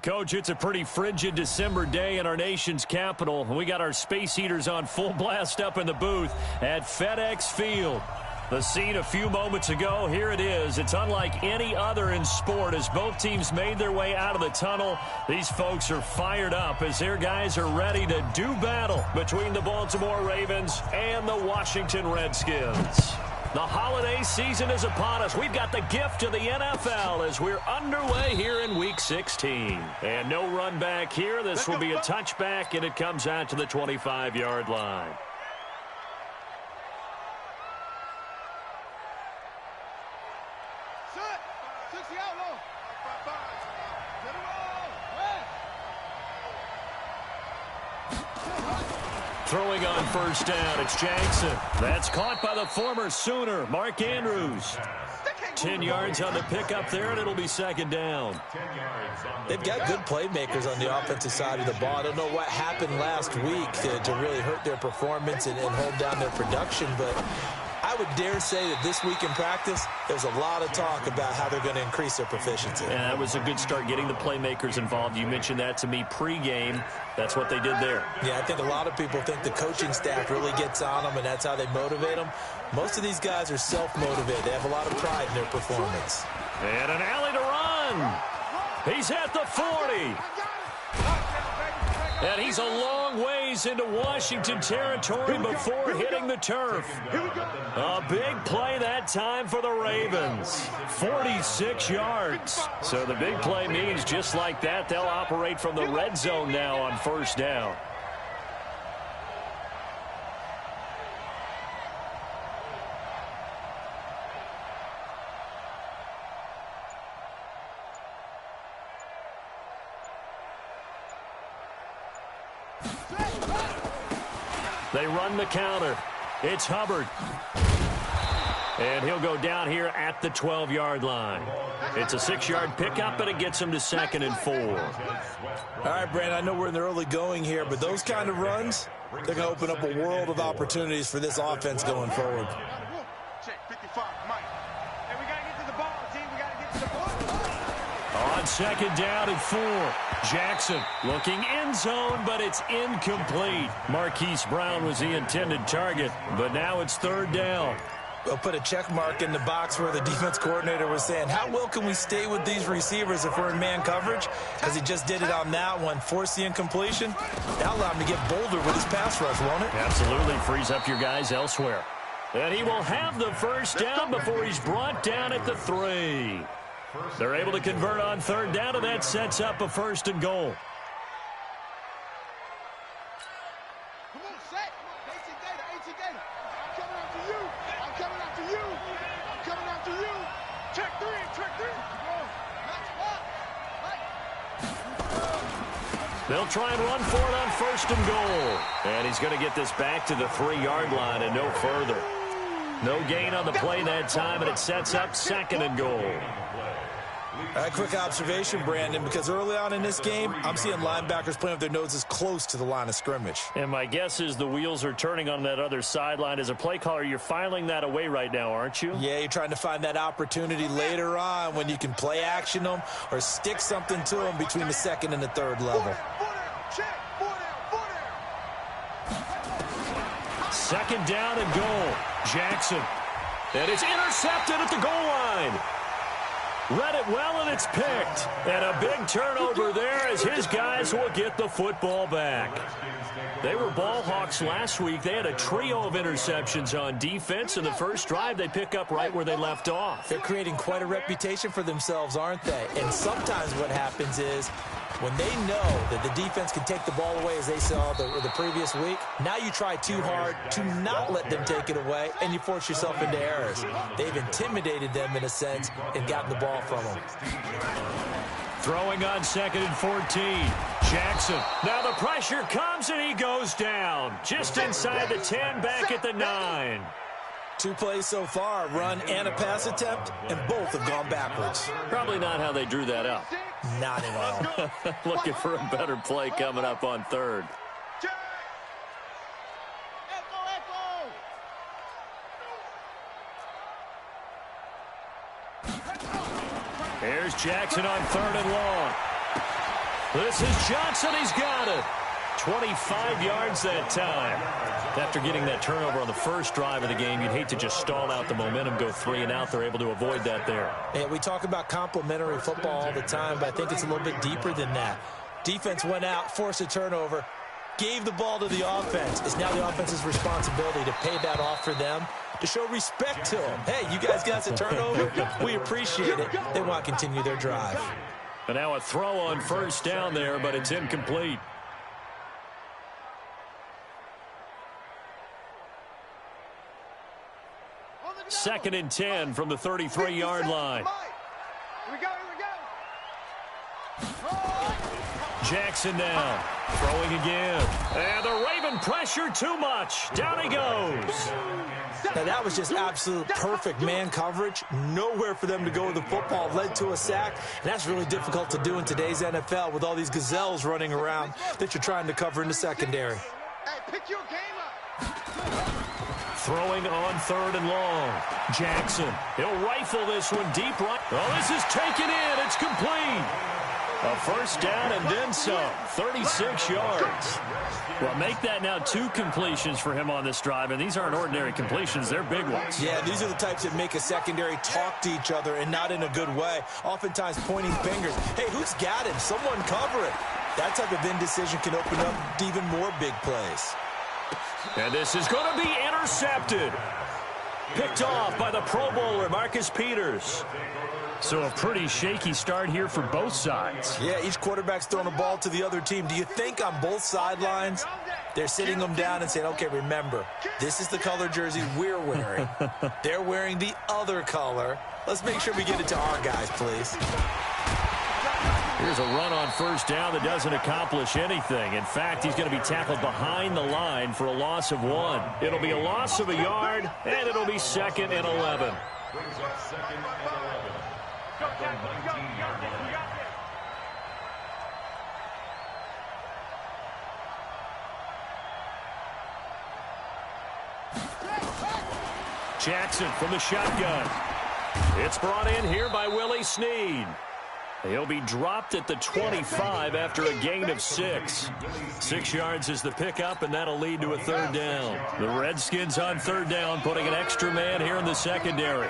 Coach, it's a pretty frigid December day in our nation's capital. We got our space heaters on full blast up in the booth at FedEx Field. The scene a few moments ago, here it is. It's unlike any other in sport as both teams made their way out of the tunnel. These folks are fired up as their guys are ready to do battle between the Baltimore Ravens and the Washington Redskins. The holiday season is upon us. We've got the gift of the NFL as we're underway here in Week 16. And no run back here. This will be a touchback, and it comes out to the 25-yard line. Throwing on first down, it's Jackson. That's caught by the former Sooner, Mark Andrews. 10 yards on the pickup there, and it'll be second down. They've got good playmakers on the offensive side of the ball. I don't know what happened last week to really hurt their performance and hold down their production, but I would dare say that this week in practice, there's a lot of talk about how they're going to increase their proficiency. And that was a good start, getting the playmakers involved. You mentioned that to me pregame. That's what they did there. Yeah, I think a lot of people think the coaching staff really gets on them, and that's how they motivate them. Most of these guys are self-motivated. They have a lot of pride in their performance. And an alley to run. He's at the 40. And he's a long ways into Washington territory before hitting the turf. A big play that time for the Ravens. 46 yards. So the big play means just like that, they'll operate from the red zone now on first down. They run the counter. It's Hubbard. And he'll go down here at the 12-yard line. It's a 6-yard pickup, and it gets him to 2nd and 4. All right, Brandon, I know we're in the early going here, but those kind of runs, they're going to open up a world of opportunities for this offense going forward. On second down and 4. Jackson looking end zone, but it's incomplete. Marquise Brown was the intended target, but now it's third down. They'll put a check mark in the box where the defense coordinator was saying, how well can we stay with these receivers if we're in man coverage? Because he just did it on that one, forced the incompletion. That allowed him to get bolder with his pass rush, won't it? Absolutely, frees up your guys elsewhere. And he will have the first down before he's brought down at the 3. They're able to convert on third down, and that sets up a 1st and goal. They'll try and run for it on 1st and goal. And he's going to get this back to the 3-yard line and no further. No gain on the play that time, and it sets up 2nd and goal. All right, quick observation, Brandon, because early on in this game, I'm seeing linebackers playing with their noses close to the line of scrimmage. And my guess is the wheels are turning on that other sideline. As a play caller, you're filing that away right now, aren't you? Yeah, you're trying to find that opportunity later on when you can play action them or stick something to them between the 2nd and the 3rd level. 2nd down and goal. Jackson. And it's intercepted at the goal line. Read it well, and it's picked. And a big turnover there as his guys will get the football back. They were ball hawks last week. They had a trio of interceptions on defense. In the first drive, they pick up right where they left off. They're creating quite a reputation for themselves, aren't they? And sometimes what happens is when they know that the defense can take the ball away, as they saw the previous week, now you try too hard to not let them take it away, and you force yourself into errors. They've intimidated them in a sense and gotten the ball from them. Throwing on 2nd and 14. Jackson. Now the pressure comes, and he goes down. Just inside the 10, back at the 9. 2 plays so far, a run and a pass attempt, and both have gone backwards. Probably not how they drew that up. Not at all. Looking for a better play coming up on 3rd. Here's Jackson on 3rd and long. This is Johnson. He's got it. 25 yards that time. After getting that turnover on the first drive of the game, you'd hate to just stall out the momentum, go 3 and out. They're able to avoid that there. Yeah, we talk about complementary football all the time, but I think it's a little bit deeper than that. Defense went out, forced a turnover, gave the ball to the offense. It's now the offense's responsibility to pay that off for them, to show respect to them. Hey, you guys got the turnover. We appreciate it. They want to continue their drive. And now a throw on first down there, but it's incomplete. Second and 10 from the 33-yard line. Here we go. Jackson now, throwing again. And the Raven pressure too much. Down he goes. Now, that was just absolute perfect man coverage. Nowhere for them to go with the football. Led to a sack. And that's really difficult to do in today's NFL with all these gazelles running around that you're trying to cover in the secondary. Hey, pick your game up. Throwing on 3rd and long. Jackson, he'll rifle this one deep right. Oh, this is taken in. It's complete. A first down and then some. 36 yards. Well, make that now 2 completions for him on this drive, and these aren't ordinary completions. They're big ones. Yeah, these are the types that make a secondary talk to each other and not in a good way. Oftentimes pointing fingers. Hey, who's got him? Someone cover it. That type of indecision can open up even more big plays. And this is going to be intercepted. Picked off by the Pro Bowler, Marcus Peters. So a pretty shaky start here for both sides. Yeah, each quarterback's throwing a ball to the other team. Do you think on both sidelines they're sitting them down and saying, okay, remember, this is the color jersey we're wearing. They're wearing the other color. Let's make sure we get it to our guys, please. Here's a run on first down that doesn't accomplish anything. In fact, he's going to be tackled behind the line for a loss of 1. It'll be a loss of a yard, and it'll be 2nd and 11. Jackson from the shotgun. It's brought in here by Willie Snead. He'll be dropped at the 25 after a gain of 6. 6 yards is the pickup, and that'll lead to a 3rd down. The Redskins on 3rd down, putting an extra man here in the secondary.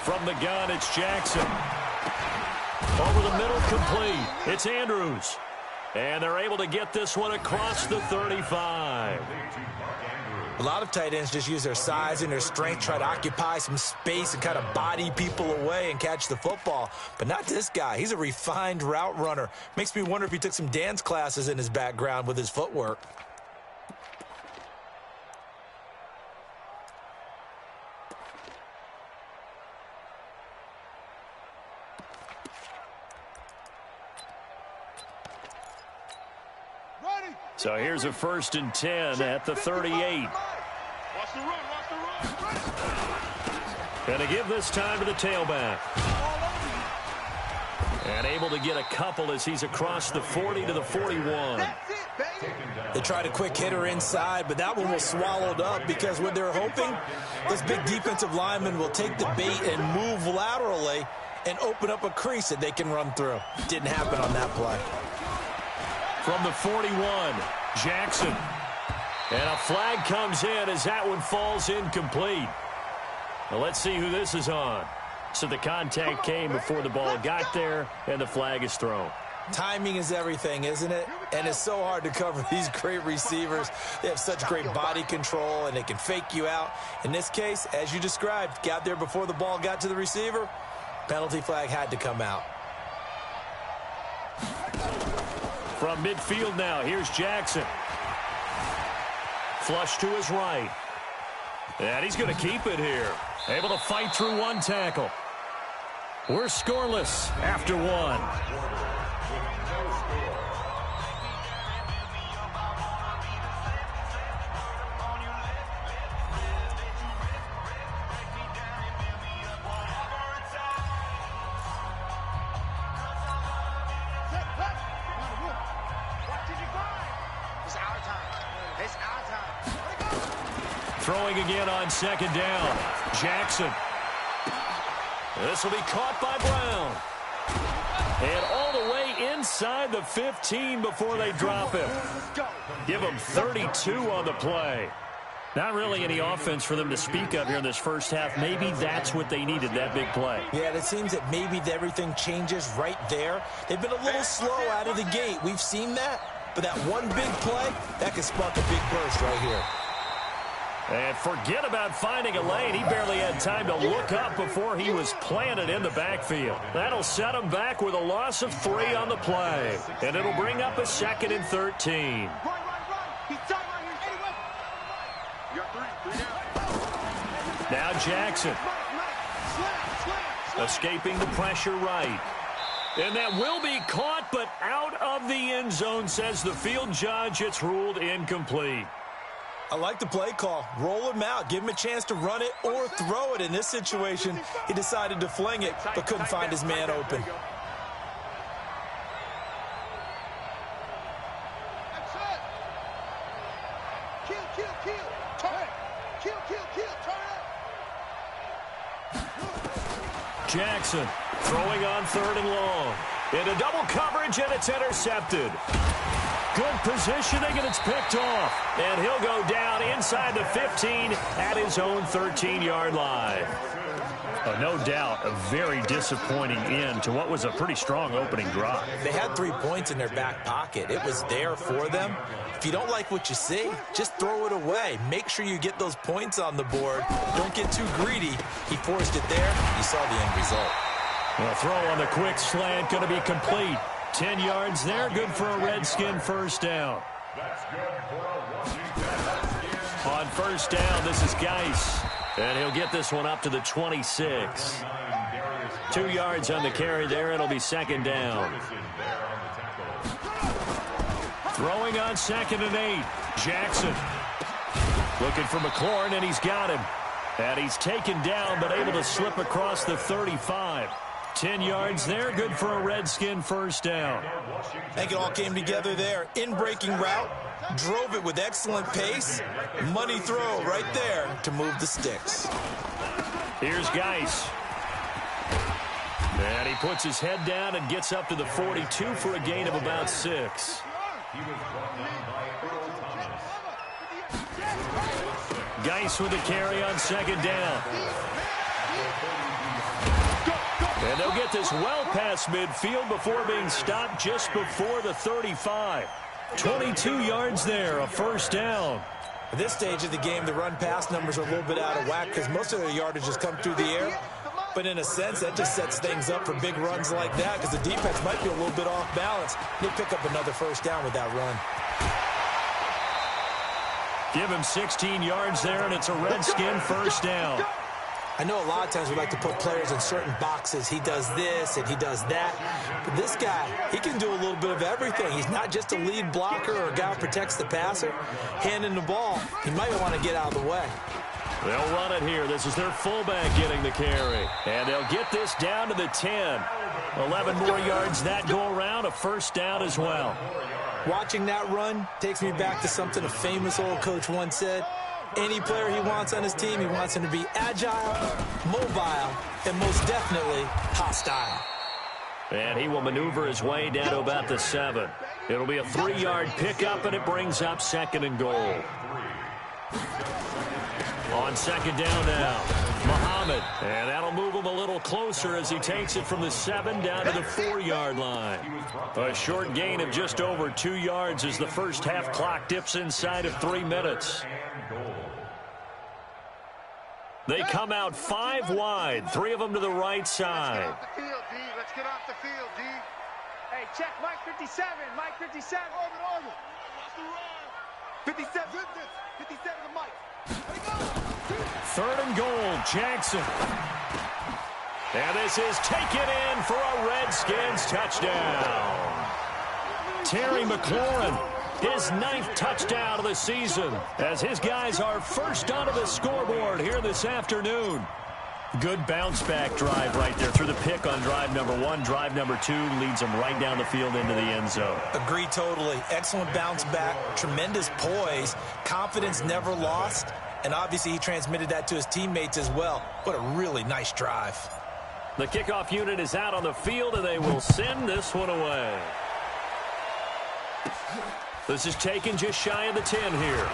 From the gun, it's Jackson. Over the middle, complete. It's Andrews. And they're able to get this one across the 35. A lot of tight ends just use their size and their strength, try to occupy some space and kind of body people away and catch the football. But not this guy. He's a refined route runner. Makes me wonder if he took some dance classes in his background with his footwork. So here's a 1st and 10 at the 38. Watch the run. And to give this time to the tailback. And able to get a couple as he's across the 40 to the 41. They tried a quick hitter inside, but that one was swallowed up because what they're hoping, this big defensive lineman will take the bait and move laterally and open up a crease that they can run through. Didn't happen on that play. From the 41, Jackson. And a flag comes in as that one falls incomplete. Well, let's see who this is on. So the contact came before the ball got there, and the flag is thrown. Timing is everything, isn't it? And it's so hard to cover these great receivers. They have such great body control, and they can fake you out. In this case, as you described, got there before the ball got to the receiver. Penalty flag had to come out. From midfield now, here's Jackson. Flush to his right. And he's going to keep it here. Able to fight through one tackle. We're scoreless after 1. Throwing again on 2nd down. Jackson. This will be caught by Brown. And all inside the 15 before they drop him. Give him 32 on the play. Not really any offense for them to speak of here in this first half. Maybe that's what they needed, that big play. Yeah, it seems that maybe everything changes right there. They've been a little slow out of the gate. We've seen that. But that one big play, that can spark a big burst right here. And forget about finding a lane. He barely had time to look up before he was planted in the backfield. That'll set him back with a loss of 3 on the play. And it'll bring up a 2nd and 13. Now Jackson. Escaping the pressure right. And that will be caught, but out of the end zone, says the field judge. It's ruled incomplete. I like the play call. Roll him out. Give him a chance to run it or throw it. In this situation, he decided to fling it, but couldn't find his man open. Jackson throwing on 3rd and long. Into double coverage, and it's intercepted. Good positioning, and it's picked off. And he'll go down inside the 15 at his own 13-yard line. No doubt a very disappointing end to what was a pretty strong opening drive. They had 3 points in their back pocket. It was there for them. If you don't like what you see, just throw it away. Make sure you get those points on the board. Don't get too greedy. He forced it there. You saw the end result. The throw on the quick slant going to be complete. 10 yards there, good for a Redskin first down. On first down, this is Geis. And he'll get this one up to the 26. 2 yards on the carry there. It'll be 2nd down. Throwing on 2nd and 8. Jackson looking for McLaurin, and he's got him. And he's taken down, but able to slip across the 35. 10 yards there, good for a Redskin first down. I think it all came together there. In-breaking route, drove it with excellent pace. Money throw right there to move the sticks. Here's Geis. And he puts his head down and gets up to the 42 for a gain of about 6. Geis with the carry on 2nd down. And they'll get this well past midfield before being stopped just before the 35. 22 yards there, a first down. At this stage of the game, the run-pass numbers are a little bit out of whack because most of their yardage has come through the air. But in a sense, that just sets things up for big runs like that because the defense might be a little bit off balance. They pick up another first down with that run. Give him 16 yards there, and it's a Redskin first down. I know a lot of times we like to put players in certain boxes. He does this and he does that. But this guy, he can do a little bit of everything. He's not just a lead blocker or a guy who protects the passer. Handing the ball, he might want to get out of the way. They'll run it here. This is their fullback getting the carry. And they'll get this down to the 10. 11 more yards that go around, a first down as well. Watching that run takes me back to something a famous old coach once said. Any player he wants on his team, he wants him to be agile, mobile, and most definitely hostile. And he will maneuver his way down to about the 7. It'll be a 3-yard pickup, and it brings up 2nd and goal. On 2nd down now, Muhammad. And that'll move him a little closer as he takes it from the 7 down to the 4-yard line. A short gain of just over 2 yards as the first half clock dips inside of 3 minutes. They come out 5 wide, 3 of them to the right side. Let's get off the field, D. Hey, check Mike 57. Mike 57. Orbit. 57. 57 to Mike. 3rd and goal, Jackson. And this is taken in for a Redskins touchdown. Terry McLaurin, his 9th touchdown of the season, as his guys are first onto the scoreboard here this afternoon. Good bounce-back drive right there through the pick on drive number 1. Drive number 2 leads them right down the field into the end zone. Agree totally. Excellent bounce back, tremendous poise, confidence never lost, and obviously he transmitted that to his teammates as well. What a really nice drive. The kickoff unit is out on the field, and they will send this one away. This is taken just shy of the 10 here.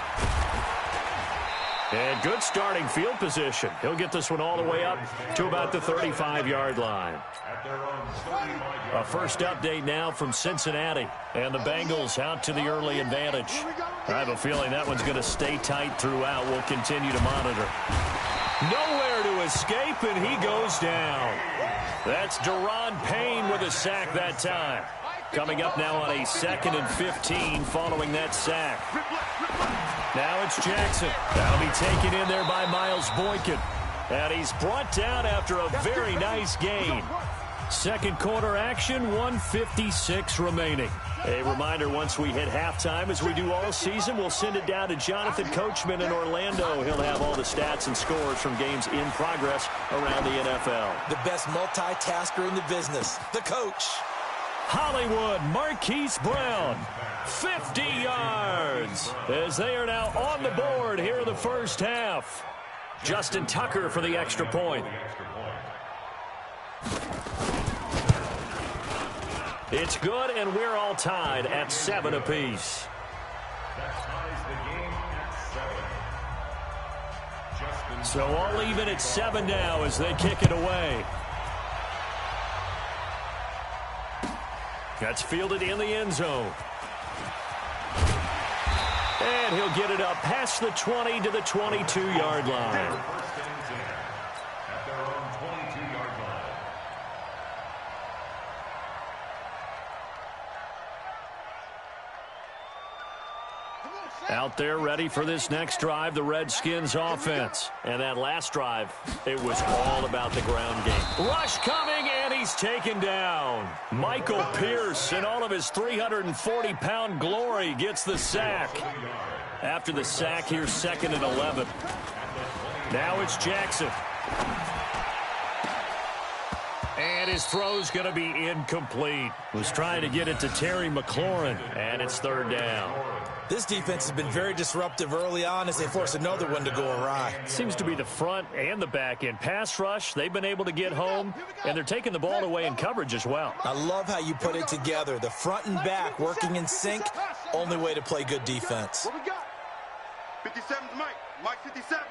And good starting field position. He'll get this one all the way up to about the 35-yard line. A first update now from Cincinnati. And the Bengals out to the early advantage. I have a feeling that one's going to stay tight throughout. We'll continue to monitor. Nowhere to escape, and he goes down. That's Daron Payne with a sack that time. Coming up now on a 2nd and 15 following that sack. Now it's Jackson. That'll be taken in there by Miles Boykin. And he's brought down after a very nice gain. Second quarter action, 1:56 remaining. A reminder, once we hit halftime, as we do all season, we'll send it down to Jonathan Coachman in Orlando. He'll have all the stats and scores from games in progress around the NFL. The best multitasker in the business, the coach. Hollywood, Marquise Brown, 50 yards, as they are now on the board here in the first half. Justin Tucker for the extra point. It's good, and we're all tied at 7 apiece. So all even at 7 now as they kick it away. That's fielded in the end zone. And he'll get it up past the 20 to the 22-yard line. Out there ready for this next drive, the Redskins offense. And that last drive, it was all about the ground game. Rush coming, and he's taken down. Michael Pierce, in all of his 340-pound glory, gets the sack. After the sack, here's 2nd and 11. Now it's Jackson. And his throw's going to be incomplete. Was trying to get it to Terry McLaurin, and it's 3rd down. This defense has been very disruptive early on as they force another one to go awry. Seems to be the front and the back end. Pass rush, they've been able to get home, and they're taking the ball away in coverage as well. I love how you put it together. The front and back working in sync, only way to play good defense. What we got? 57's Mike. Mike 57.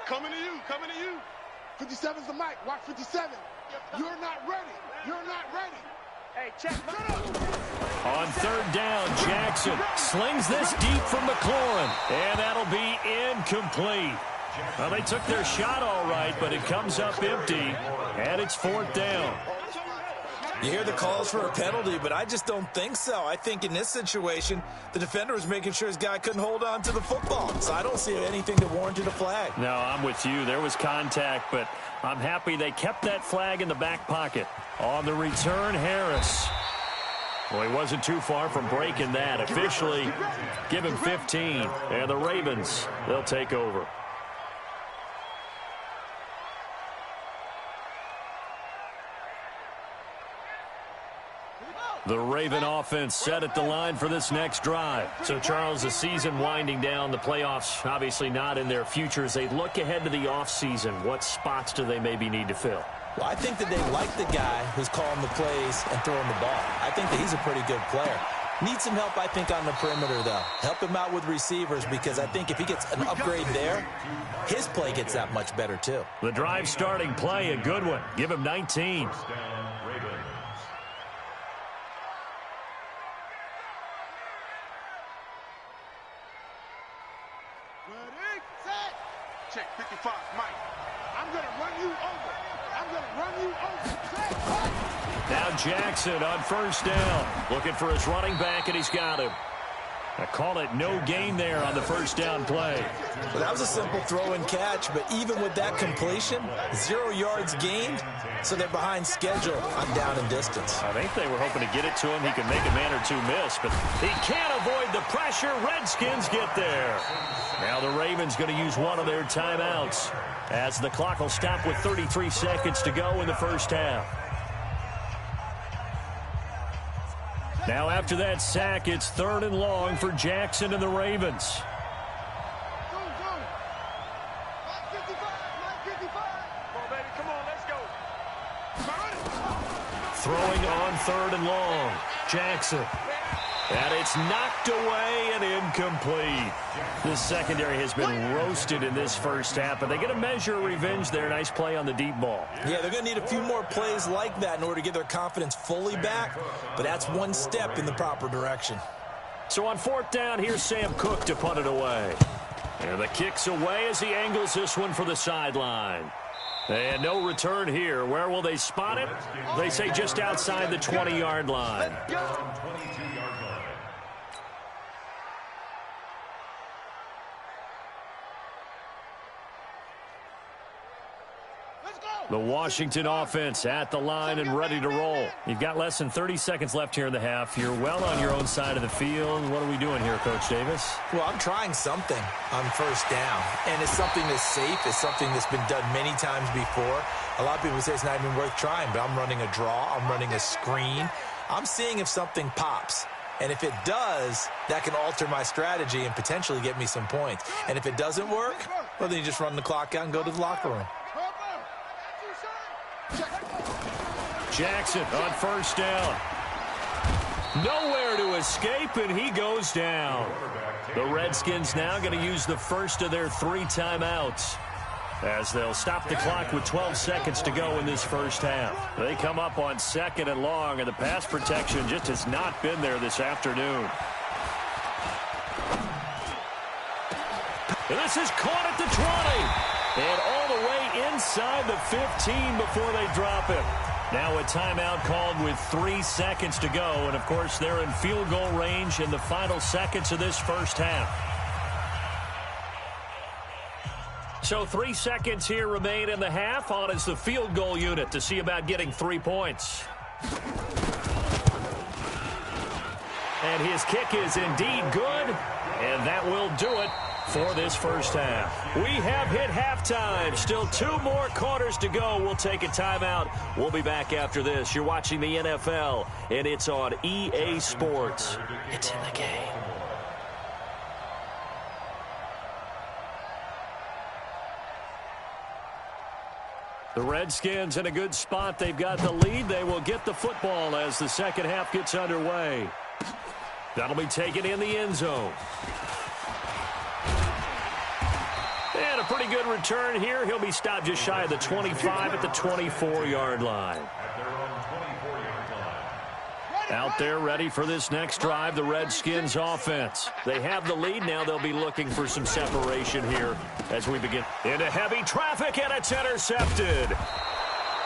Coming to you. Coming to you. 57's the Mike. Watch 57. You're not ready. You're not ready. Hey, check. On 3rd down, Jackson slings this deep from McLaurin, and that'll be incomplete. Well, they took their shot all right, but it comes up empty, and it's 4th down. You hear the calls for a penalty, but I just don't think so. I think in this situation, the defender was making sure his guy couldn't hold on to the football. So I don't see anything that warranted a flag. No, I'm with you. There was contact, but I'm happy they kept that flag in the back pocket. On the return, Harris. Well, he wasn't too far from breaking that. Officially, give him 15. And the Ravens, they'll take over. The Raven offense set at the line for this next drive. So, Charles, the season winding down, the playoffs obviously not in their future. As they look ahead to the offseason, what spots do they maybe need to fill? Well, I think that they like the guy who's calling the plays and throwing the ball. I think that he's a pretty good player. Needs some help, I think, on the perimeter, though. Help him out with receivers, because I think if he gets an upgrade there, his play gets that much better, too. The drive starting play, a good one. Give him 19. Ready, set. Check 55, Mike. I'm going to run you over. I'm going to run you over. Set. Now Jackson on 1st down. Looking for his running back, and he's got him. I call it no gain there on the 1st down play. Well, that was a simple throw and catch, but even with that completion, 0 yards gained, so they're behind schedule on down and distance. I think they were hoping to get it to him. He could make a man or two miss, but he can't avoid the pressure. Redskins get there. Now the Ravens going to use one of their timeouts as the clock will stop with 33 seconds to go in the first half. Now after that sack, it's 3rd and long for Jackson and the Ravens. Go, go. Mike 55. Mike 55. Come on, baby. Come on, let's go. Throwing on 3rd and long. Jackson. And it's knocked away and incomplete. This secondary has been roasted in this first half, but they get a measure of revenge there. Nice play on the deep ball. Yeah, they're going to need a few more plays like that in order to get their confidence fully back, but that's one step in the proper direction. So on fourth down, here's Sam Cook to punt it away. And the kick's away as he angles this one for the sideline. And no return here. Where will they spot it? They say just outside the 20-yard line. The Washington offense at the line and ready to roll. You've got less than 30 seconds left here in the half. You're well on your own side of the field. What are we doing here, Coach Davis? Well, I'm trying something on first down, and it's something that's safe. It's something that's been done many times before. A lot of people say it's not even worth trying, but I'm running a draw. I'm running a screen. I'm seeing if something pops. And if it does, that can alter my strategy and potentially get me some points. And if it doesn't work, well, then you just run the clock out and go to the locker room. Jackson on first down. Nowhere to escape, and he goes down. The Redskins now going to use the first of their 3 timeouts as they'll stop the clock with 12 seconds to go in this first half. They come up on 2nd and long, and the pass protection just has not been there this afternoon. And this is caught at the 20. And all the way inside the 15 before they drop it. Now a timeout called with 3 seconds to go. And, of course, they're in field goal range in the final seconds of this first half. So 3 seconds here remain in the half. On is the field goal unit to see about getting 3 points. And his kick is indeed good. And that will do it for this first half. We have hit halftime. Still 2 more quarters to go. We'll take a timeout. We'll be back after this. You're watching the NFL, and it's on EA Sports. It's in the game. The Redskins in a good spot. They've got the lead. They will get the football as the second half gets underway. That'll be taken in the end zone. And a pretty good return here. He'll be stopped just shy of the 25 at the 24-yard line. Out there ready for this next drive, the Redskins offense. They have the lead. Now they'll be looking for some separation here as we begin. Into heavy traffic, and it's intercepted.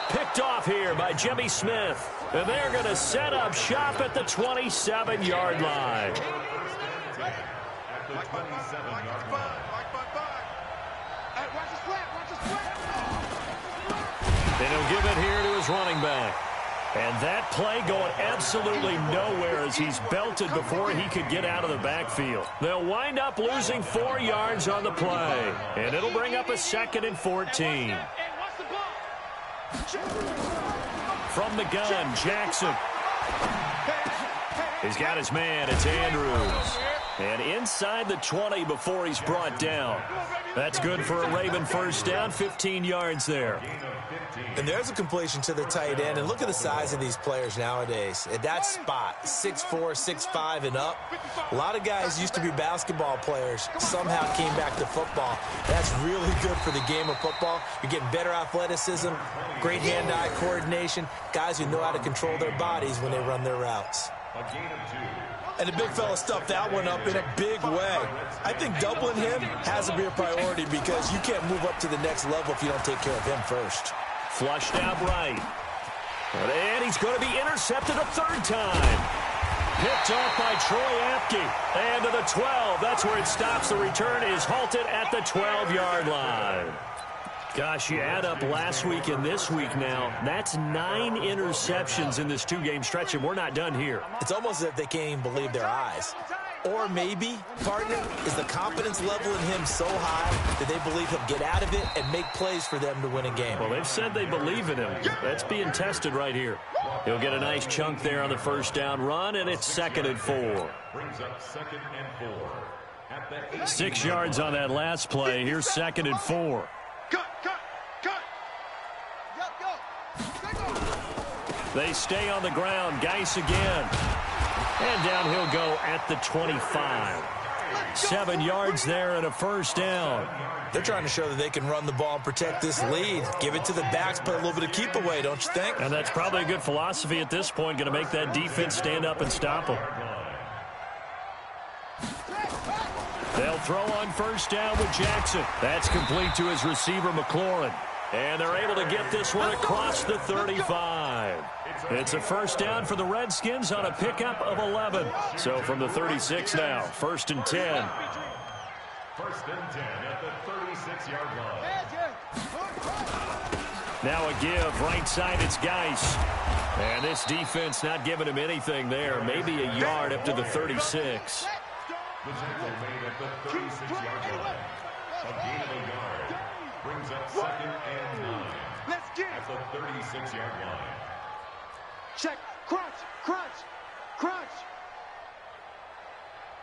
Picked off here by Jimmy Smith. And they're going to set up shop at the 27-yard line. And he'll give it here to his running back. And that play going absolutely nowhere as he's belted before he could get out of the backfield. They'll wind up losing 4 yards on the play. And it'll bring up a 2nd and 14. From the gun, Jackson. He's got his man. It's Andrews. And inside the 20 before he's brought down. That's good for a Raven first down, 15 yards there. And there's a completion to the tight end. And look at the size of these players nowadays. At that spot, 6'4", 6'5", and up. A lot of guys used to be basketball players, somehow came back to football. That's really good for the game of football. You're getting better athleticism, great hand-eye coordination, guys who know how to control their bodies when they run their routes. And the big fella stuffed that one up in a big way. I think doubling him has to be a priority because you can't move up to the next level if you don't take care of him first. Flushed out right. And he's going to be intercepted a 3rd time. Picked off by Troy Apke. And to the 12. That's where it stops. The return is halted at the 12-yard line. Gosh, you add up last week and this week now. That's 9 interceptions in this 2-game stretch, and we're not done here. It's almost as if they can't even believe their eyes. Or maybe, partner, is the confidence level in him so high that they believe he'll get out of it and make plays for them to win a game. Well, they've said they believe in him. That's being tested right here. He'll get a nice chunk there on the first down run, and it's 2nd and 4. Brings up 2nd and 4. 6 yards on that last play. Here's 2nd and 4. They stay on the ground. Geis again. And down he'll go at the 25. 7 yards there and a first down. They're trying to show that they can run the ball and protect this lead. Give it to the backs, put a little bit of keep away, don't you think? And that's probably a good philosophy at this point, going to make that defense stand up and stop them. They'll throw on first down with Jackson. That's complete to his receiver, McLaurin. And they're able to get this one across the 35. It's a first down for the Redskins on a pickup of 11. So from the 36 now, 1st and 10. 1st and 10 at the 36-yard line. Now a give, right side, it's Geis. And this defense not giving him anything there. Maybe a yard up to the 36. The tackle made at the 36-yard line. A gain of a yard brings up 2nd and 9. Let's get At the 36-yard line. check. Crunch, crunch, crunch.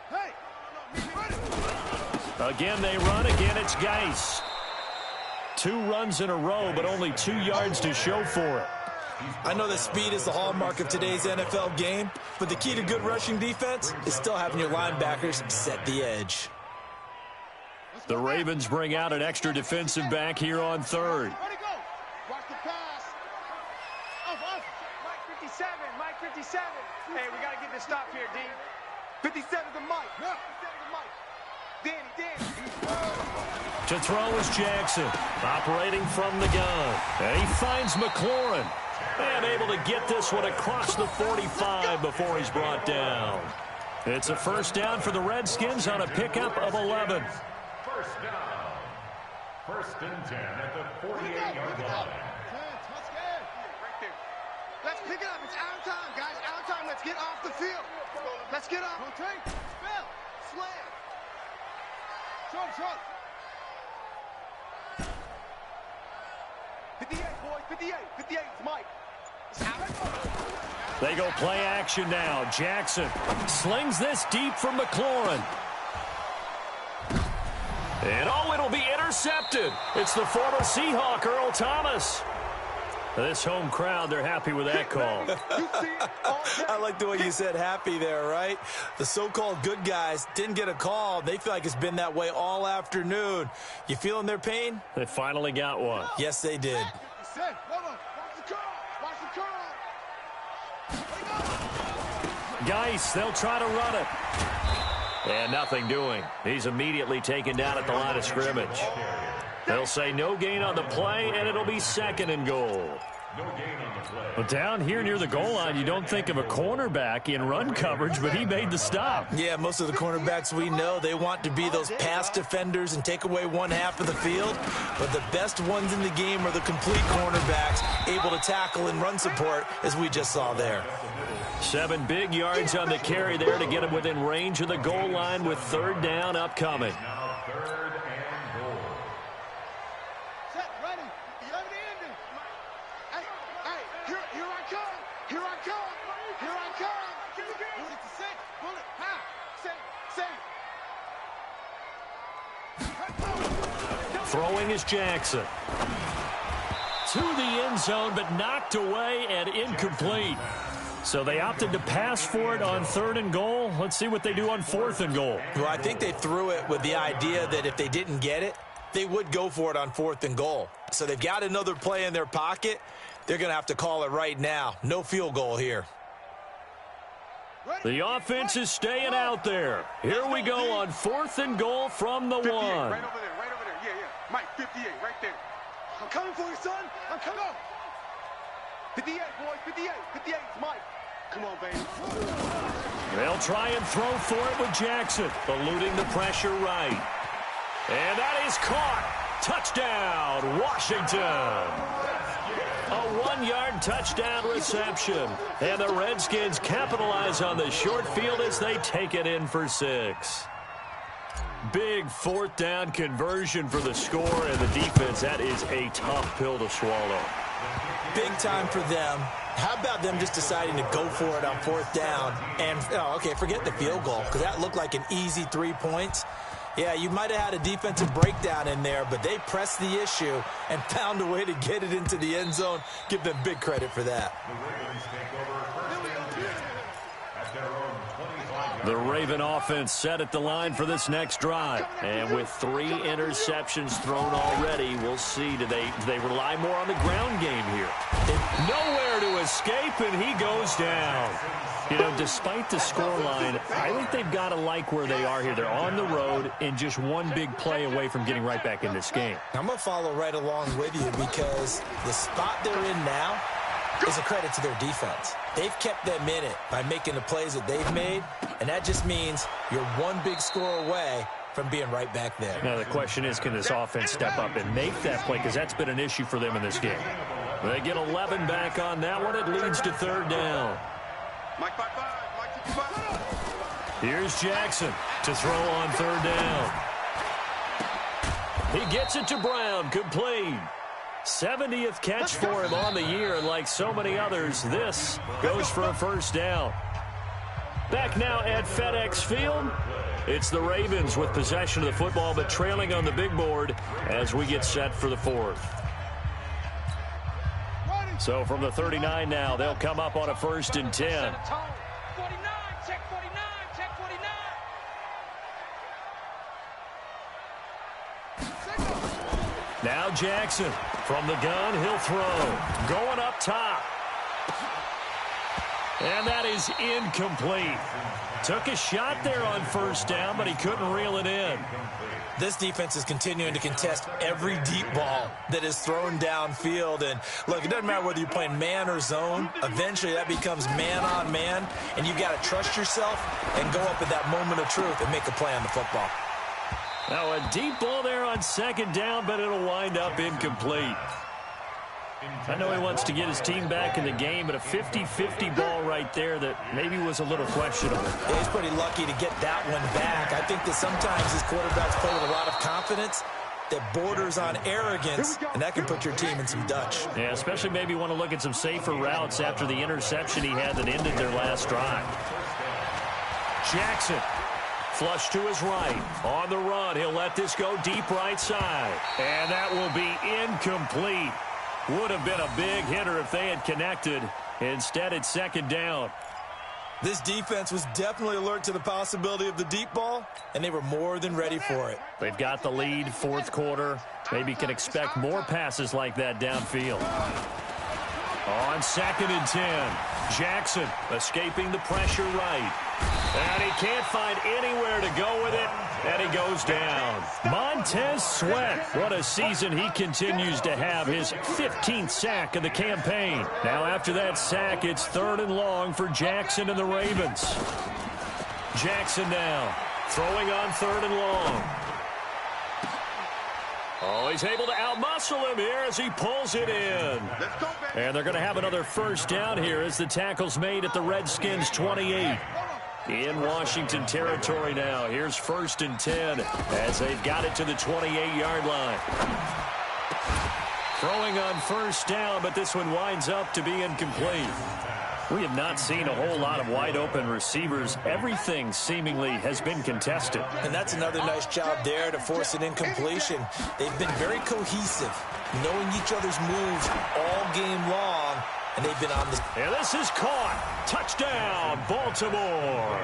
Hey, Again, they run. Again, it's Geis. 2 runs in a row, but only 2 yards to show for it. I know that speed is the hallmark of today's NFL game, but the key to good rushing defense is still having your linebackers set the edge. The Ravens bring out an extra defensive back here on 3rd. Where'd he go? Watch the pass. Off. Mike 57, Mike 57. Hey, we got to get this stop here, D. 57 to Mike. 57 to Mike. Danny. To throw is Jackson, operating from the gun. And he finds McLaurin. And able to get this one across the 45 before he's brought down. It's a first down for the Redskins on a pickup of 11. First down. 1st and 10 at the 48-yard line. Right there. Let's pick it up. It's out of time, guys. Out of time. Let's get off the field. Let's get up. Rotate. Spell. Slam. Short. 58, boys, 58. 58 is Mike. They go play action now. Jackson slings this deep from McLaurin. And it'll be intercepted. It's the former Seahawk, Earl Thomas. This home crowd, they're happy with that call. I like the way you said happy there, right? The so-called good guys didn't get a call. They feel like it's been that way all afternoon. You feeling their pain? They finally got one. Yes, they did. Watch the curl. Geis, they'll try to run it. And nothing doing. He's immediately taken down at the line of scrimmage. They'll say no gain on the play, and it'll be 2nd and goal. No gain on the play. But down here near the goal line, you don't think of a cornerback in run coverage, but he made the stop. Yeah, most of the cornerbacks we know, they want to be those pass defenders and take away one half of the field. But the best ones in the game are the complete cornerbacks, able to tackle and run support, as we just saw there. 7 big yards on the carry there to get him within range of the goal line with 3rd down upcoming. Now 3rd and goal. Set, ready. 11 ending. Hey, here I come. Here I come. Is it the six? Pull it. Ha. Save. Throwing is Jackson. To the end zone, but knocked away and incomplete. So they opted to pass for it on 3rd and goal. Let's see what they do on 4th and goal. Well, I think they threw it with the idea that if they didn't get it, they would go for it on 4th and goal. So they've got another play in their pocket. They're going to have to call it right now. No field goal here. The offense is staying out there. Here we go on 4th and goal from the 1. Right over there. Yeah. Mike, 58, right there. I'm coming for you, son. I'm coming. 58, boys, 58. 58 is Mike. Come on, baby. They'll try and throw for it with Jackson, eluding the pressure right. And that is caught. Touchdown, Washington. A 1-yard touchdown reception. And the Redskins capitalize on the short field as they take it in for 6. Big 4th down conversion for the score, and the defense, that is a tough pill to swallow. Big time for them. How about them just deciding to go for it on 4th down? And, forget the field goal, because that looked like an easy 3 points. Yeah, you might have had a defensive breakdown in there, but they pressed the issue and found a way to get it into the end zone. Give them big credit for that. The Ravens take over 1st and 10 at their own The Raven offense set at the line for this next drive. And with 3 interceptions thrown already, we'll see. Do they rely more on the ground game here? Nowhere to escape, and he goes down. You know, despite the scoreline, I think they've got to like where they are here. They're on the road and just one big play away from getting right back in this game. I'm going to follow right along with you because the spot they're in now is a credit to their defense. They've kept them in it by making the plays that they've made, and that just means you're one big score away from being right back there. Now the question is, can this offense step up and make that play? Because that's been an issue for them in this game. They get 11 back on that one. It leads to 3rd down. Mike 5-5, Mike 55. Here's Jackson to throw on 3rd down. He gets it to Brown, complete. 70th catch for him on the year, and like so many others, this goes for a 1st down. Back now at FedEx Field, it's the Ravens with possession of the football, but trailing on the big board as we get set for the 4th. So from the 39 now, they'll come up on a 1st and 10. 49, check 49, check 49. Now Jackson from the gun, he'll throw. Going up top. And that is incomplete. Took a shot there on 1st down, but he couldn't reel it in. This defense is continuing to contest every deep ball that is thrown downfield. And, look, it doesn't matter whether you're playing man or zone. Eventually, that becomes man-on-man, and you've got to trust yourself and go up at that moment of truth and make a play on the football. Now, a deep ball there on 2nd down, but it'll wind up incomplete. I know he wants to get his team back in the game, but a 50-50 ball right there that maybe was a little questionable. Yeah, he's pretty lucky to get that one back. I think that sometimes these quarterbacks play with a lot of confidence that borders on arrogance, and that can put your team in some Dutch. Yeah, especially maybe want to look at some safer routes after the interception he had that ended their last drive. Jackson, flush to his right. On the run, he'll let this go deep right side. And that will be incomplete. Would have been a big hitter if they had connected. Instead, it's 2nd down. This defense was definitely alert to the possibility of the deep ball, and they were more than ready for it. They've got the lead, 4th quarter. Maybe can expect more passes like that downfield. On 2nd and 10, Jackson escaping the pressure right. And he can't find anywhere to go with it, and he goes down. Montez Sweat, what a season he continues to have, his 15th sack of the campaign. Now after that sack, it's 3rd and long for Jackson and the Ravens. Jackson now throwing on 3rd and long. Oh, he's able to outmuscle him here as he pulls it in. And they're going to have another 1st down here as the tackle's made at the Redskins' 28. In Washington territory now. Here's 1st and 10 as they've got it to the 28-yard line. Throwing on 1st down, but this one winds up to be incomplete. We have not seen a whole lot of wide-open receivers. Everything seemingly has been contested. And that's another nice job there to force an incompletion. They've been very cohesive, knowing each other's moves all game long, and they've been on this. And this is caught. Touchdown, Baltimore.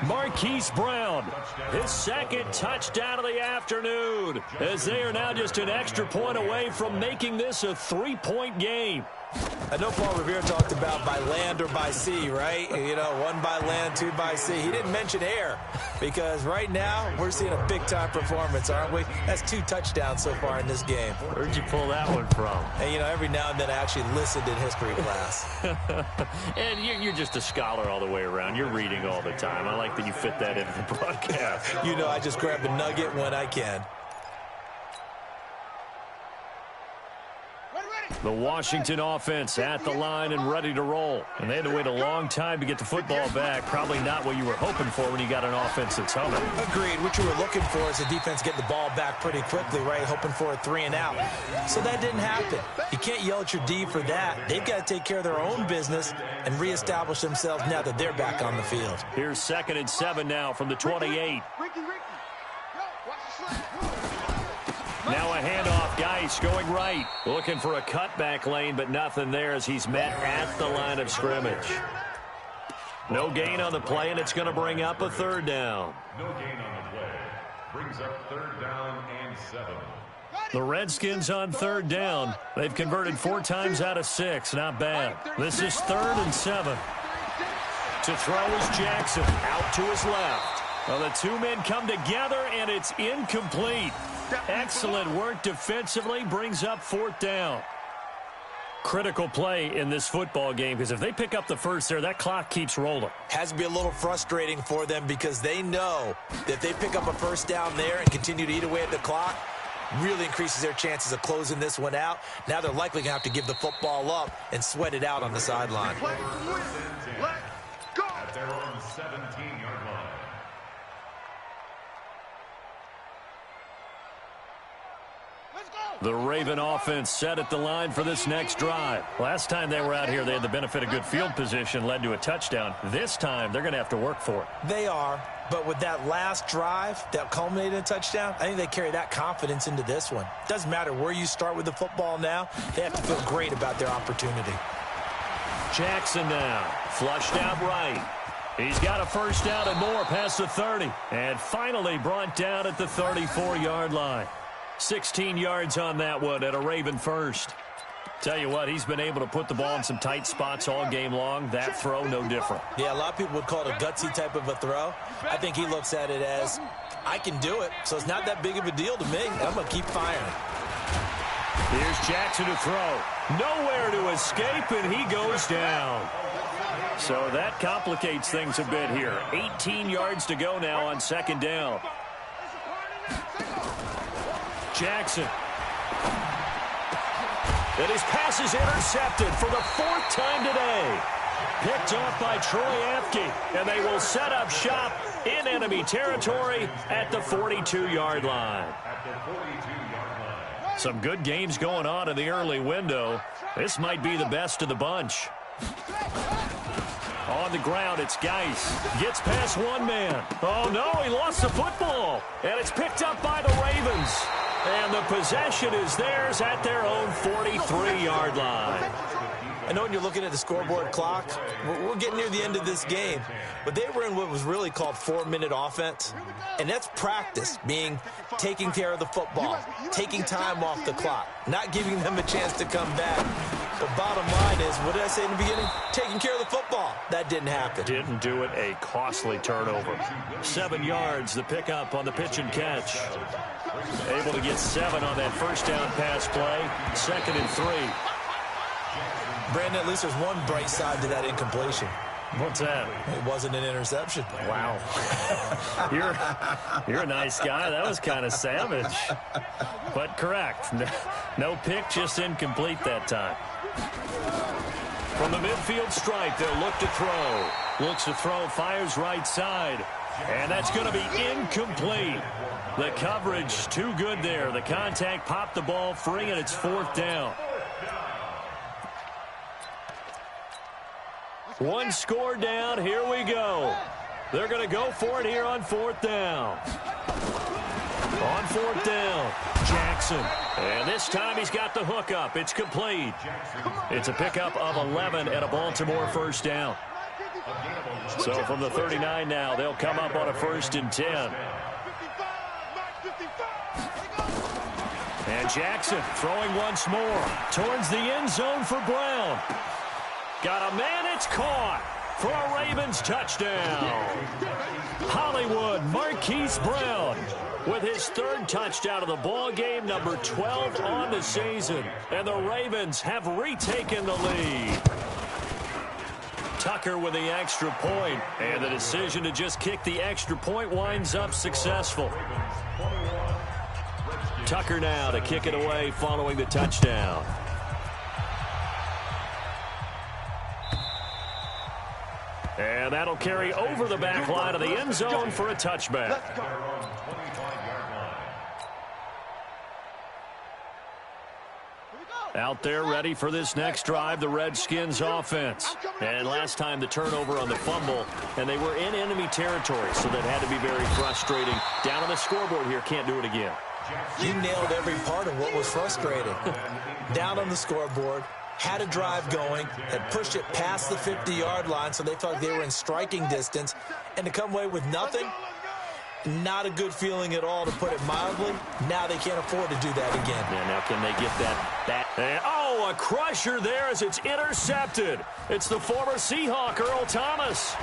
Marquise Brown, his 2nd touchdown of the afternoon, as they are now just an extra point away from making this a 3-point game. I know Paul Revere talked about by land or by sea, right? You know, 1 by land, 2 by sea. He didn't mention air because right now we're seeing a big-time performance, aren't we? That's 2 touchdowns so far in this game. Where'd you pull that one from? And, you know, every now and then I actually listened in history class. And you're just a scholar all the way around. You're reading all the time. I like that you fit that into the broadcast. You know, I just grab a nugget when I can. The Washington offense at the line and ready to roll. And they had to wait a long time to get the football back. Probably not what you were hoping for when you got an offense that's humming. Agreed. What you were looking for is the defense getting the ball back pretty quickly, right? Hoping for a 3 and out. So that didn't happen. You can't yell at your D for that. They've got to take care of their own business and reestablish themselves now that they're back on the field. Here's 2nd and 7 now from the 28. Now a handoff. Geis going right. Looking for a cutback lane, but nothing there as he's met at the line of scrimmage. No gain on the play, and it's going to bring up a third down. No gain on the play. Brings up third down and 7. The Redskins on third down. They've converted 4 times out of 6. Not bad. This is 3rd and 7. To throw is Jackson. Out to his left. Well, the two men come together, and it's incomplete. Excellent work defensively. Brings up 4th down. Critical play in this football game, because if they pick up the first there, that clock keeps rolling. Has to be a little frustrating for them because they know that if they pick up a first down there and continue to eat away at the clock, really increases their chances of closing this one out. Now they're likely going to have to give the football up and sweat it out on the sideline. At their own 17-yard line. The Raven offense set at the line for this next drive. Last time they were out here, they had the benefit of good field position, led to a touchdown. This time, they're going to have to work for it. They are, but with that last drive that culminated in a touchdown, I think they carry that confidence into this one. Doesn't matter where you start with the football now, they have to feel great about their opportunity. Jackson now, flushed out right. He's got a first down and more past the 30, and finally brought down at the 34-yard line. 16 yards on that one at a Raven first. Tell you what, he's been able to put the ball in some tight spots all game long. That throw, no different. Yeah, a lot of people would call it a gutsy type of a throw. I think he looks at it as, I can do it, so it's not that big of a deal to me. I'm going to keep firing. Here's Jackson to throw. Nowhere to escape, and he goes down. So that complicates things a bit here. 18 yards to go now on 2nd down. Jackson. And his pass is intercepted for the 4th time today. Picked off by Troy Apke, and they will set up shop in enemy territory at the 42-yard line. Some good games going on in the early window. This might be the best of the bunch. On the ground, it's Geis. Gets past one man. Oh, no, he lost the football. And it's picked up by the Ravens. And the possession is theirs at their own 43-yard line. I know when you're looking at the scoreboard clock, we're getting near the end of this game, but they were in what was really called 4-minute offense, and that's practice, being taking care of the football, taking time off the clock, not giving them a chance to come back. But bottom line is, what did I say in the beginning? Taking care of the football. That didn't happen. Didn't do it. A costly turnover. 7 yards, the pickup on the pitch and catch. Able to get 7 on that first down pass play. 2nd and 3. Brandon, at least there's one bright side to that incompletion. What's that? It wasn't an interception. Wow. You're a nice guy. That was kind of savage. But correct. No pick, just incomplete that time. From the midfield stripe, they'll look to throw. Looks to throw, fires right side. And that's going to be incomplete. The coverage too good there. The contact popped the ball free, and it's 4th down. One score down. Here we go. They're going to go for it here on 4th down. On 4th down, Jackson. And this time he's got the hook up. It's complete. It's a pickup of 11 and a Baltimore first down. So from the 39 now, they'll come up on a 1st and 10. And Jackson throwing once more towards the end zone for Brown. Got a man, it's caught for a Ravens touchdown. Hollywood Marquise Brown with his 3rd touchdown of the ball game, number 12 on the season. And the Ravens have retaken the lead. Tucker with the extra point, and the decision to just kick the extra point winds up successful. Tucker now to kick it away following the touchdown. And that'll carry over the back line of the end zone for a touchback. Out there ready for this next drive, the Redskins offense. And last time the turnover on the fumble, and they were in enemy territory, so that had to be very frustrating. Down on the scoreboard here, can't do it again. You nailed every part of what was frustrating. Down on the scoreboard, had a drive going, had pushed it past the 50-yard line, so they felt like they were in striking distance, and to come away with nothing, not a good feeling at all, to put it mildly. Now they can't afford to do that again. Yeah, now can they get that? And, oh, a crusher there as it's intercepted. It's the former Seahawk, Earl Thomas.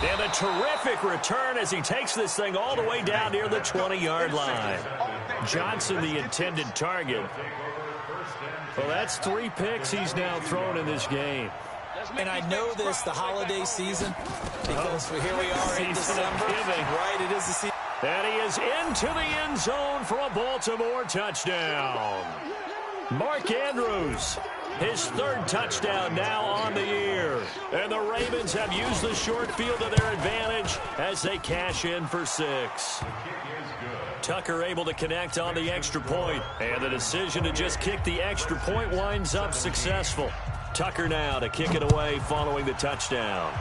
And a terrific return as he takes this thing all the way down near the 20-yard line. Johnson, the intended target. Well, that's 3 picks he's now thrown in this game. And I know this, the holiday season, because here we are in December. Right, it is the season. And he is into the end zone for a Baltimore touchdown. Mark Andrews, his 3rd touchdown now on the year. And the Ravens have used the short field to their advantage as they cash in for 6. Tucker able to connect on the extra point. And the decision to just kick the extra point winds up successful. Tucker now to kick it away following the touchdown.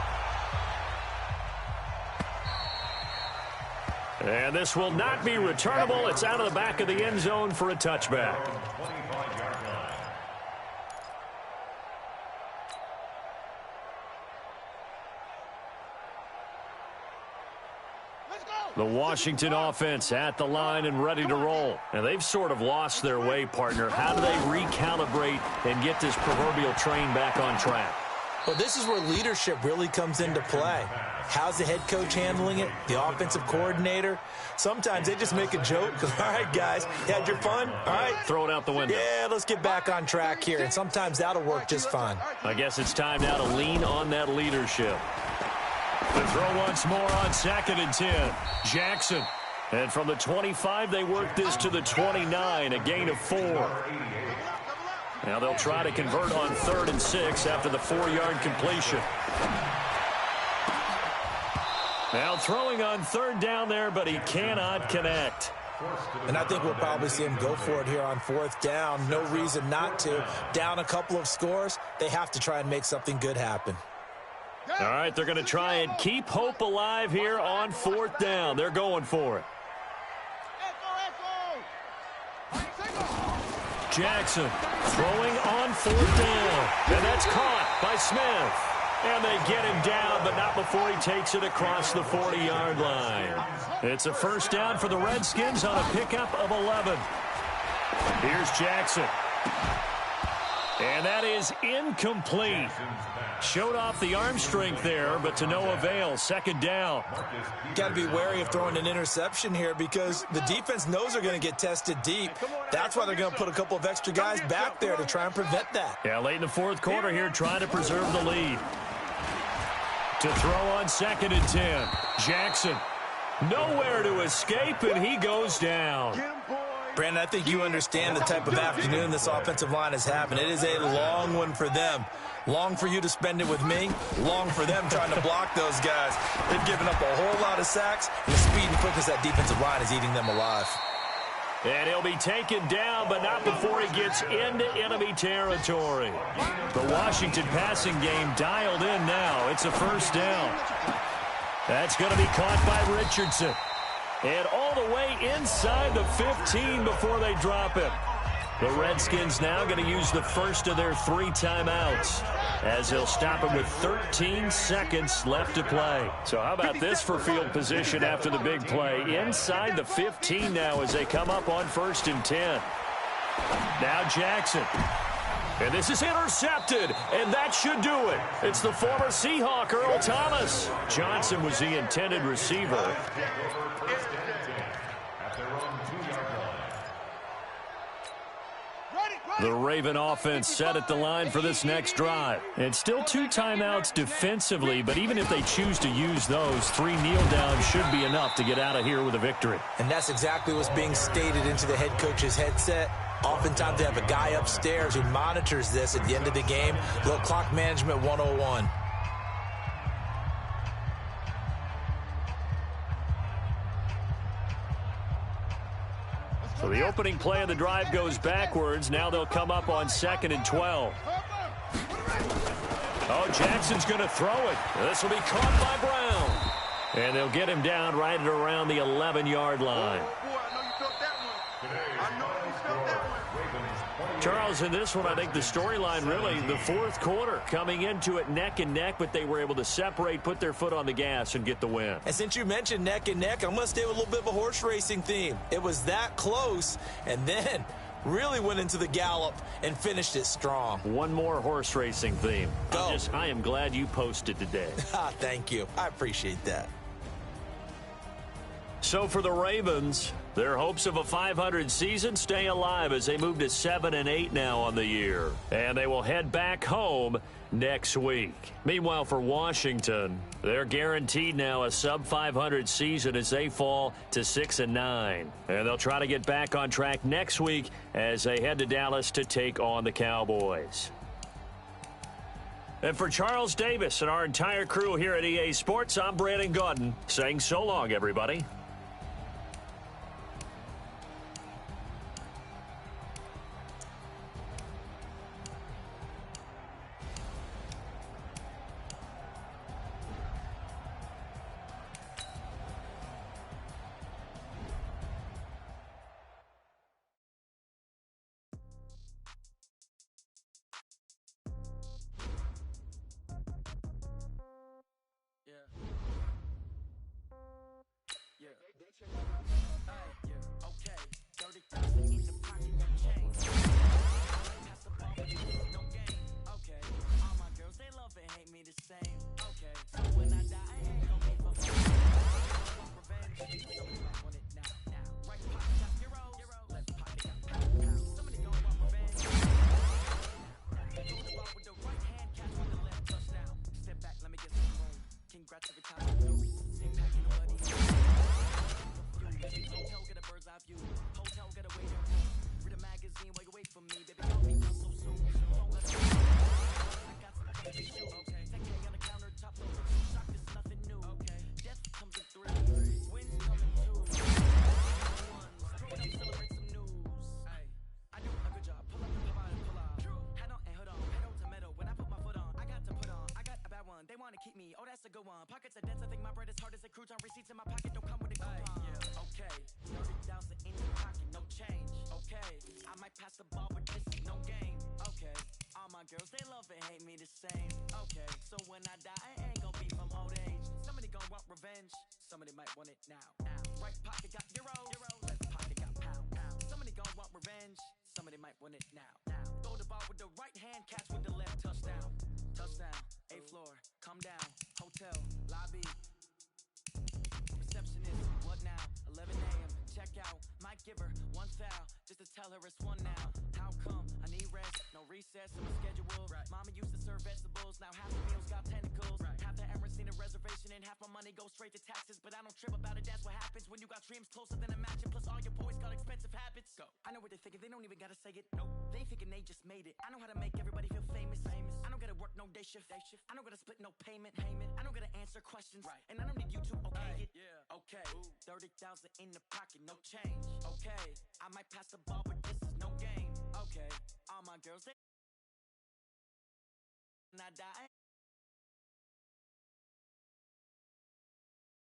And this will not be returnable. It's out of the back of the end zone for a touchback. The Washington offense at the line and ready to roll. And they've sort of lost their way, partner. How do they recalibrate and get this proverbial train back on track? Well, this is where leadership really comes into play. How's the head coach handling it? The offensive coordinator? Sometimes they just make a joke. All right, guys, you had your fun? All right. Throw it out the window. Yeah, let's get back on track here. And sometimes that'll work just fine. I guess it's time now to lean on that leadership. The throw once more on 2nd and 10. Jackson. And from the 25, they work this to the 29, a gain of 4. Now they'll try to convert on 3rd and 6 after the 4-yard completion. Now throwing on 3rd down there, but he cannot connect. And I think we'll probably see him go for it here on 4th down. No reason not to. Down a couple of scores, they have to try and make something good happen. All right, they're going to try and keep hope alive here on 4th down. They're going for it. Jackson throwing on 4th down. And that's caught by Smith. And they get him down, but not before he takes it across the 40-yard line. It's a 1st down for the Redskins on a pickup of 11. Here's Jackson. And that is incomplete. Showed off the arm strength there, but to no avail. 2nd down. Got to be wary of throwing an interception here because the defense knows they're going to get tested deep. That's why they're going to put a couple of extra guys back there to try and prevent that. Yeah, late in the 4th quarter here, trying to preserve the lead. To throw on 2nd and 10. Jackson. Nowhere to escape, and he goes down. Brandon, I think you understand the type of afternoon this offensive line is having. It is a long one for them. Long for you to spend it with me. Long for them trying to block those guys. They've given up a whole lot of sacks, and the speed and quickness that defensive line is eating them alive. And he'll be taken down, but not before he gets into enemy territory. The Washington passing game dialed in now. It's a 1st down. That's going to be caught by Richardson. And all the way inside the 15 before they drop him. The Redskins now going to use the first of their 3 timeouts as they'll stop him with 13 seconds left to play. So how about this for field position after the big play? Inside the 15 now as they come up on 1st and 10. Now Jackson. And this is intercepted, and that should do it. It's the former Seahawk, Earl Thomas. Johnson was the intended receiver. The Raven offense set at the line for this next drive. It's still 2 timeouts defensively, but even if they choose to use those, 3 kneel downs should be enough to get out of here with a victory. And that's exactly what's being stated into the head coach's headset. Oftentimes they have a guy upstairs who monitors this at the end of the game. Little clock management 101. So the opening play of the drive goes backwards. Now they'll come up on 2nd and 12. Oh, Jackson's going to throw it. This will be caught by Brown. And they'll get him down right at around the 11-yard line. Charles, in this one, I think the storyline really, the fourth quarter, coming into it neck and neck, but they were able to separate, put their foot on the gas, and get the win. And since you mentioned neck and neck, I'm going to stay with a little bit of a horse racing theme. It was that close, and then really went into the gallop and finished it strong. One more horse racing theme. Go. I am glad you posted today. Thank you. I appreciate that. So for the Ravens, their hopes of a 500 season stay alive as they move to 7-8 now on the year. And they will head back home next week. Meanwhile, for Washington, they're guaranteed now a sub-500 season as they fall to 6-9. And they'll try to get back on track next week as they head to Dallas to take on the Cowboys. And for Charles Davis and our entire crew here at EA Sports, I'm Brandon Gaudin saying so long, everybody. Go on. Pockets are dense, I think my bread is hard as a crouton. Receipts in my pocket don't come with a coupon. Okay, 30,000 in your pocket, no change. Okay, I might pass the ball, but this is no game. Okay, all my girls, they love and hate me the same. Okay, so when I die, I ain't gonna be from old age. Somebody gon' want revenge, somebody might want it now. Right pocket got euro, left pocket got pound. Somebody gon' want revenge, somebody might want it now. Throw the ball with the right hand, catch with the left, touchdown. Touchdown, 8th floor, come down, hotel, lobby. Receptionist, what now? 11 a.m., check out, might give her one foul, just to tell her it's one now. How come? I need rest, no recess in my schedule. Mama used to serve vegetables, now half the meals got tentacles. Half the Emirates need a reservation and half my money goes straight to taxes. But I don't trip about it, that's what happens when you got dreams closer than a match. And plus all your boys got expensive habits. Go. I know what they're thinking, they don't even gotta say it. Nope. They thinking they just made it. I know how to make everybody feel famous. I don't gotta work no day shift. I don't gotta split no payment. I don't gotta answer questions. And I don't need you to okay it. Okay. 30,000 in the pocket, no change. Okay. I might pass the ball, but this is no game. Okay. All my girls, they... When I die...